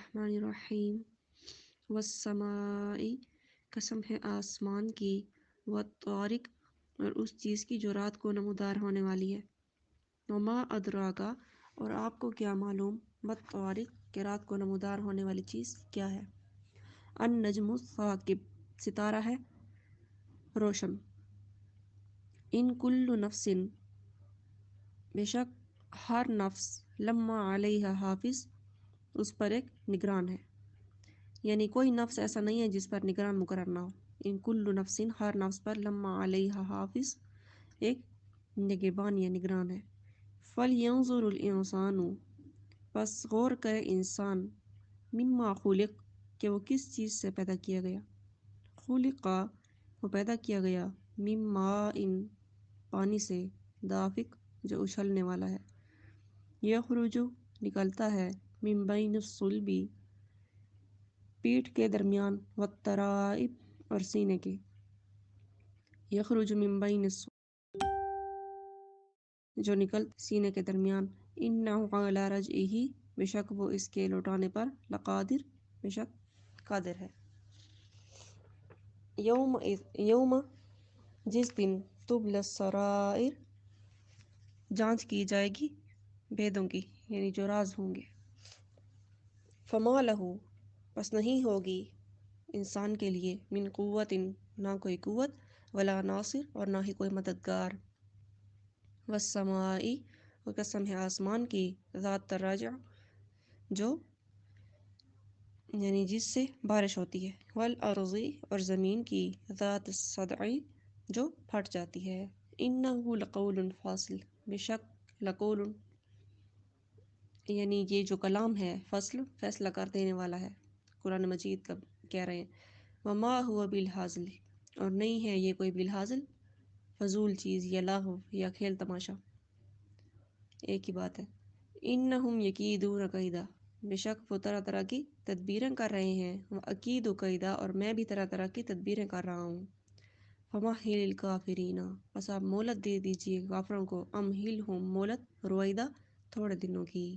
الرحمن الرحیم والسماء قسم ہے آسمان کی، والطارق اور اس چیز کی جو رات کو نمودار ہونے والی ہے، وما ادراکا اور آپ کو کیا معلوم، والطارق کہ رات کو نمودار ہونے والی چیز کیا ہے، النجم الثاقب ستارہ ہے روشن، ان کل نفس بے شک ہر نفس، لما علیہ حافظ اس پر ایک نگران ہے، یعنی کوئی نفس ایسا نہیں ہے جس پر نگران مقرر نہ ہو، ان کل نفس ہر نفس پر، لما علیہ حافظ ایک نگہبان یا نگران ہے، فَلْيَنظُرِ الْإِنسَانُ پس غور کرے انسان، مما خلق کہ وہ کس چیز سے پیدا کیا گیا، خلقا وہ پیدا کیا گیا، مما ان پانی سے، دافق جو اچھلنے والا ہے، یخرج نکلتا ہے، من بین الصلب پیٹھ کے درمیان، والترائب اور سینے کے، یخرج من بین الصلب جو نکل سینے کے درمیان، انہ علی رجعہ بے شک وہ اس کے لوٹانے پر، لقادر بے شک قادر ہے، یوم جس دن، تبلی السرائر جانچ کی جائے گی بھیدوں کی، یعنی جو راز ہوں گے، فما لہو پس نہیں ہوگی انسان کے لیے، من قوت نہ کوئی قوت، ولا ناصر اور نہ ہی کوئی مددگار، والسماء اور قسم ہے آسمان کی، ذات الرجع جو یعنی جس سے بارش ہوتی ہے، والارض اور زمین کی، ذات الصدع جو پھٹ جاتی ہے، انہ لقول فاصل بے شک لقول یعنی یہ جو کلام ہے، فصل فیصلہ کر دینے والا ہے، قرآن مجید کا کہہ رہے ہیں، وما ہوا بالحاصل اور نہیں ہے یہ کوئی بالحاصل فضول چیز یا لاغو یا کھیل تماشا، ایک ہی بات ہے، انہم یکیدون کیدا بے شک وہ طرح طرح کی تدبیریں کر رہے ہیں، وَأَكِيدُ قیدا اور میں بھی طرح طرح کی تدبیریں کر رہا ہوں، فَمَهِّلِ الْكَافِرِينَ بس آپ مہلت دے دیجئے کافروں کو، امہلہم مہلت رویدہ تھوڑے دنوں کی۔